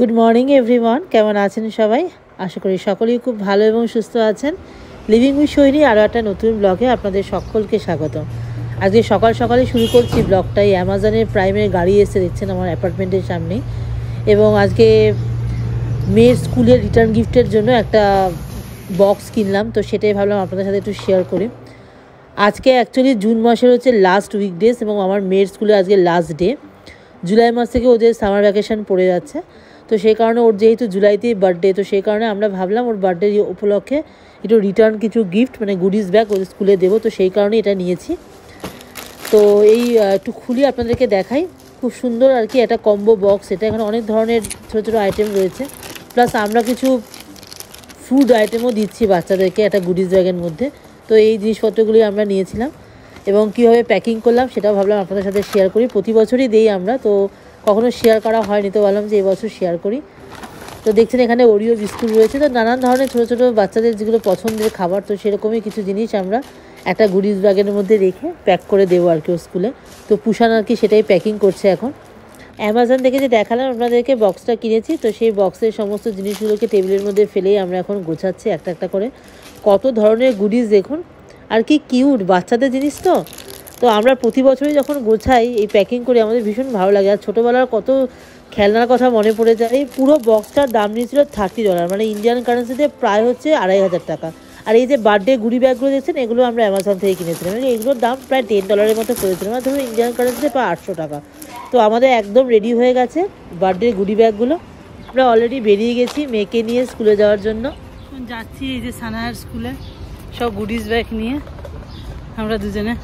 Good morning everyone, কেমন আছেন সবাই? আশা করি সকলেই খুব ভালো এবং সুস্থ আছেন। লিভিং উইথ সোহিনী আরও একটা নতুন ব্লগে আপনাদের সকলকে স্বাগত। আজকে সকাল সকালে শুরু করছি ব্লগটাই। অ্যামাজনের প্রাইমের গাড়ি এসে দেখছেন আমার অ্যাপার্টমেন্টের সামনেই, এবং আজকে মেয়ের স্কুলের রিটার্ন গিফটের জন্য একটা বক্স কিনলাম, তো সেটাই ভাবলাম আপনাদের সাথে একটু শেয়ার করি। আজকে অ্যাকচুয়ালি জুন মাসের হচ্ছে লাস্ট উইকডেজ, এবং আমার মেয়ের স্কুলে আজকে লাস্ট ডে। জুলাই মাস থেকে ওদের সামার ভ্যাকেশন পড়ে যাচ্ছে, তো সেই কারণে ওর যেহেতু জুলাইতেই বার্থডে, তো সেই কারণে আমরা ভাবলাম ওর বার্থডে উপলক্ষে একটু রিটার্ন কিছু গিফট মানে গুডিস ব্যাগ ওদের স্কুলে দেবো, তো সেই কারণে এটা নিয়েছি। তো এই একটু খুলি আপনাদেরকে দেখাই। খুব সুন্দর আর কি একটা কম্বো বক্স। এটা এখানে অনেক ধরনের ছোটো ছোটো আইটেম রয়েছে, প্লাস আমরা কিছু ফুড আইটেমও দিচ্ছি বাচ্চাদেরকে একটা গুডিস ব্যাগের মধ্যে। তো এই জিনিসপত্রগুলি আমরা নিয়েছিলাম, এবং কীভাবে প্যাকিং করলাম সেটাও ভাবলাম আপনাদের সাথে শেয়ার করি। প্রতি বছরই দেই আমরা, তো কখনো শেয়ার করা হয়নি, তো ভাবলাম যে এবছর শেয়ার করি। তো দেখছেন এখানে ওরিও বিস্কুট রয়েছে, তো নানান ধরনের ছোটো ছোটো বাচ্চাদের যেগুলো পছন্দের খাবার, তো সেরকমই কিছু জিনিস আমরা একটা গুডিস ব্যাগের মধ্যে রেখে প্যাক করে দেবো আর কি স্কুলে। তো পুষান আর কি সেটাই প্যাকিং করছে এখন। অ্যামাজন থেকে যে দেখালাম আপনাদেরকে বক্সটা কিনেছি, তো সেই বক্সের সমস্ত জিনিসগুলোকে টেবিলের মধ্যে ফেলেই আমরা এখন গোছাচ্ছি একটা একটা করে। কত ধরনের গুডিস দেখুন, আর কি কিউট বাচ্চাদের জিনিস। তো আমরা প্রতি বছরই যখন গোছাই এই প্যাকিং করে আমাদের ভীষণ ভালো লাগে। আর ছোটোবেলার কত খেলনার কথা মনে পড়ে যায়। এই পুরো বক্সটার দাম নিয়েছিল $30, মানে ইন্ডিয়ান কারেন্সিতে প্রায় হচ্ছে 2500 টাকা। আর এই যে বার্থডে গুডি ব্যাগগুলো দেখছেন, এগুলো আমরা অ্যামাজন থেকে কিনেছিলাম, মানে এগুলোর দাম প্রায় $10 মতো পড়েছিল, মানে ধরুন ইন্ডিয়ান কারেন্সিতে প্রায় 800 টাকা। তো আমাদের একদম রেডি হয়ে গেছে বার্থডে গুডি ব্যাগগুলো। আমরা অলরেডি বেরিয়ে গেছি মেয়েকে নিয়ে স্কুলে যাওয়ার জন্য। এখন যাচ্ছি এই যে সানায়ার স্কুলে সব গুডিস ব্যাগ নিয়ে আমরা দুজনে।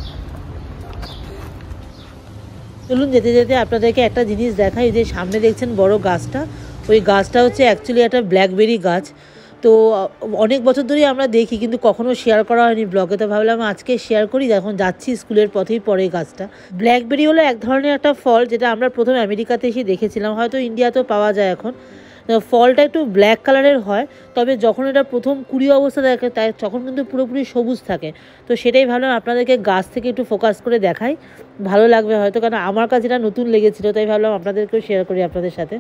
চলুন যেতে যেতে আপনাদেরকে একটা জিনিস দেখাই। যে সামনে দেখছেন বড় গাছটা, ওই গাছটা হচ্ছে অ্যাকচুয়ালি একটা ব্ল্যাকবেরি গাছ। তো অনেক বছর ধরেই আমরা দেখি, কিন্তু কখনো শেয়ার করা হয়নি ব্লগে, তো ভাবলাম আজকে শেয়ার করি। যখন যাচ্ছি স্কুলের পথেই পড়ে গাছটা। ব্ল্যাকবেরি হলো এক ধরনের একটা ফল, যেটা আমরা প্রথম আমেরিকাতে এসে দেখেছিলাম, হয়তো ইন্ডিয়াতেও পাওয়া যায় এখন। ফলটা একটু ব্ল্যাক কালারের হয়, তবে যখন এটা প্রথম কুড়ি অবস্থা দেখে তাই তখন কিন্তু পুরোপুরি সবুজ থাকে। তো সেটাই ভাবলাম আপনাদেরকে গাছ থেকে একটু ফোকাস করে দেখাই, ভালো লাগবে হয়তো, কারণ আমার কাছে এটা নতুন লেগেছিলো, তাই ভাবলাম আপনাদেরকেও শেয়ার করি আপনাদের সাথে।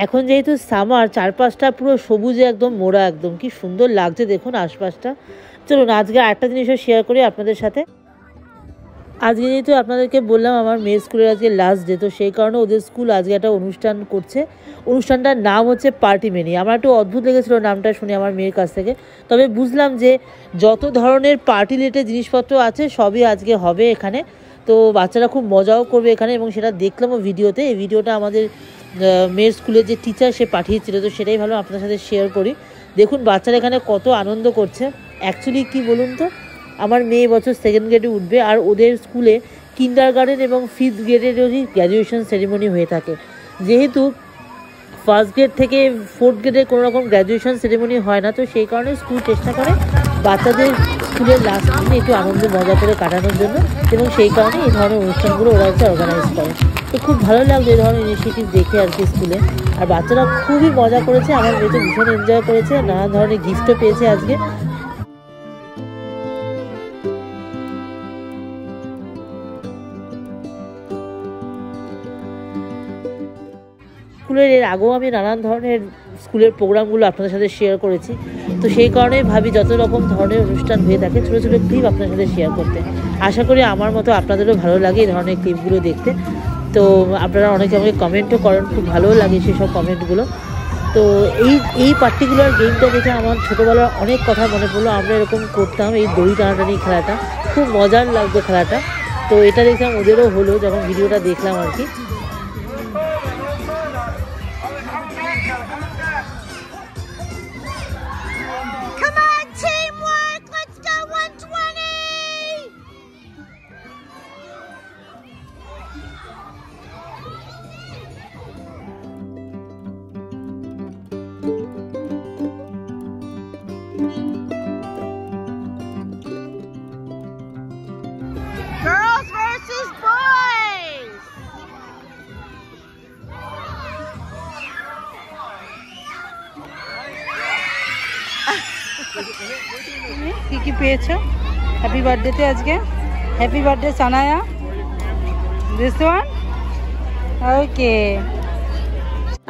এখন যেহেতু সামার, চারপাশটা পুরো সবুজে একদম মোড়া, একদম কি সুন্দর লাগছে দেখুন আশপাশটা। চলুন আজকে আরেকটা জিনিসও শেয়ার করি আপনাদের সাথে। আজকে যেহেতু আপনাদেরকে বললাম আমার মেয়ের স্কুলের আজকে লাস্ট ডে, তো সেই কারণে ওদের স্কুল আজকে একটা অনুষ্ঠান করছে। অনুষ্ঠানটার নাম হচ্ছে পার্টি মেনি। আমার একটু অদ্ভুত লেগেছিলো নামটা শুনে আমার মেয়ের কাছ থেকে, তবে বুঝলাম যে যত ধরনের পার্টি রিলেটেড জিনিসপত্র আছে সবই আজকে হবে এখানে। তো বাচ্চারা খুব মজাও করবে এখানে, এবং সেটা দেখলামও ভিডিওতে। এই ভিডিওটা আমাদের মেয়ের স্কুলের যে টিচার সে পাঠিয়েছিল, তো সেটাই ভালো আপনার সাথে শেয়ার করি। দেখুন বাচ্চারা এখানে কত আনন্দ করছে। অ্যাকচুয়ালি কি বলুন তো, আমার মেয়ে বছর 2nd গ্রেডে উঠবে, আর ওদের স্কুলে কিন্ডারগার্টেন এবং 5th গ্রেডেরই গ্র্যাজুয়েশন সেরিমনি হয়ে থাকে। যেহেতু 1st গ্রেড থেকে 4th গ্রেডে কোনো রকম গ্র্যাজুয়েশন সেরিমনি হয় না, তো সেই কারণে স্কুল চেষ্টা করে বাচ্চাদের স্কুলের লাস্ট দিনে একটু আনন্দ মজা করে কাটানোর জন্য, এবং সেই কারণে এই ধরনের অনুষ্ঠানগুলো ওরা হচ্ছে অর্গানাইজ করে। তো খুব ভালো লাগলো এই ধরনের ইনিশিয়েটিভ দেখে আর কি স্কুলে। আর বাচ্চারা খুবই মজা করেছে, আমার মেয়ে তো ভীষণ এনজয় করেছে, নানা ধরনের গিফটও পেয়েছে আজকে। স্কুলের এর আগেও আমি নানান ধরনের স্কুলের প্রোগ্রামগুলো আপনাদের সাথে শেয়ার করেছি, তো সেই কারণেই ভাবি যত রকম ধরনের অনুষ্ঠান হয়ে থাকে ছোটো ছোটো ক্লিপ আপনাদের সাথে শেয়ার করতে। আশা করি আমার মতো আপনাদেরও ভালো লাগে এই ধরনের ক্লিপগুলো দেখতে। তো আপনারা অনেকে আমাকে কমেন্টও করেন, খুব ভালোও লাগে সেসব কমেন্টগুলো। তো এই পার্টিকুলার গেমটা দেখে আমার ছোটোবেলার অনেক কথা মনে পড়লো। আমরা এরকম করতাম, এই দড়ি টানাটানি খেলাটা খুব মজার লাগতো খেলাটা। তো এটা দেখলাম ওদেরও হলো যখন ভিডিওটা দেখলাম আর কি। তুমি কি পেয়েছো হ্যাপি বার্থডেতে আজকে? Happy birthday Sanaya. This one okay.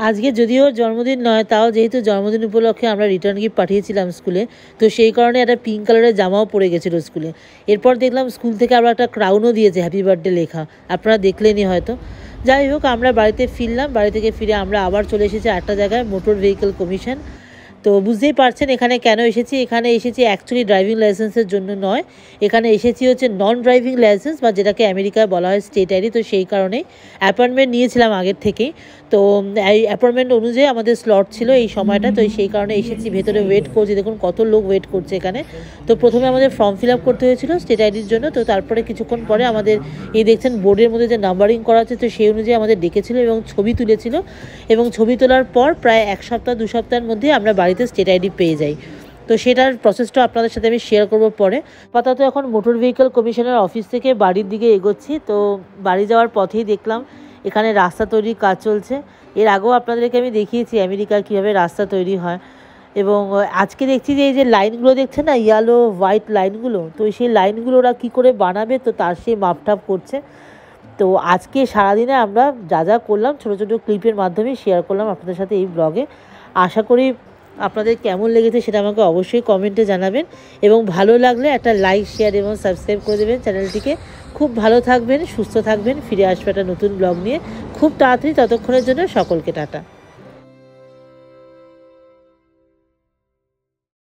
আজকে যদিও জন্মদিন নয়, তাও যেহেতু জন্মদিন উপলক্ষে আমরা রিটার্ন গিফট পাঠিয়েছিলাম স্কুলে, তো সেই কারণে একটা পিঙ্ক কালারের জামাও পরে গেছিলো স্কুলে। এরপর দেখলাম স্কুল থেকে আবার একটা ক্রাউনও দিয়েছে হ্যাপি বার্থডে লেখা, আপনারা দেখলেনই হয়তো। যাই হোক, আমরা বাড়িতে ফিরলাম। বাড়ি থেকে ফিরে আমরা আবার চলে এসেছি একটা জায়গায়, মোটর ভেহিকেল কমিশন। তো বুঝতেই পারছেন এখানে কেন এসেছি। এখানে এসেছি অ্যাকচুয়ালি ড্রাইভিং লাইসেন্সের জন্য নয়, এখানে এসেছি হচ্ছে নন ড্রাইভিং লাইসেন্স, বা যেটাকে আমেরিকায় বলা হয় স্টেট আইডি। তো সেই কারণেই অ্যাপয়েন্টমেন্ট নিয়েছিলাম আগের থেকেই। তো এই অ্যাপয়েন্টমেন্ট অনুযায়ী আমাদের স্লট ছিল এই সময়টা, তো সেই কারণে এসেছি। ভেতরে ওয়েট করছি, দেখুন কত লোক ওয়েট করছে এখানে। তো প্রথমে আমাদের ফর্ম ফিল আপ করতে হয়েছিল স্টেট আইডির জন্য। তো তারপরে কিছুক্ষণ পরে আমাদের এই দেখছেন বোর্ডের মধ্যে যে নাম্বারিং করা আছে, তো সেই অনুযায়ী আমাদের ডেকেছিল এবং ছবি তুলেছিল। এবং ছবি তোলার পর প্রায় 1 সপ্তাহ 2 সপ্তাহের মধ্যে আমরা বাড়িতে স্টেট আইডি পেয়ে যাই। তো সেটার প্রসেসটা আপনাদের সাথে আমি শেয়ার করব পরে। আপাতত এখন মোটর ভেহিকল কমিশনের অফিস থেকে বাড়ির দিকে এগোচ্ছি। তো বাড়ি যাওয়ার পথেই দেখলাম এখানে রাস্তা তৈরির কাজ চলছে। এর আগেও আপনাদেরকে আমি দেখিয়েছি আমেরিকার কীভাবে রাস্তা তৈরি হয়। এবং আজকে দেখছি যে এই যে লাইনগুলো দেখছেন না, ইয়েলো হোয়াইট লাইনগুলো, তো সেই লাইনগুলো ওরা কী করে বানাবে, তো তার সেই মাপটাপ করছে। তো আজকে সারাদিনে আমরা যা যা করলাম ছোটো ছোটো ক্লিপের মাধ্যমে শেয়ার করলাম আপনাদের সাথে এই ব্লগে। আশা করি আপনাদের কেমন লেগেছে সেটা আমাকে অবশ্যই কমেন্টে জানাবেন, এবং ভালো লাগলে একটা লাইক, শেয়ার এবং সাবস্ক্রাইব করে দেবেন চ্যানেলটিকে। খুব ভালো থাকবেন, সুস্থ থাকবেন। ফিরে আসবে একটা নতুন ব্লগ নিয়ে খুব তাড়াতাড়ি। ততক্ষণের জন্য সকলকে টাটা।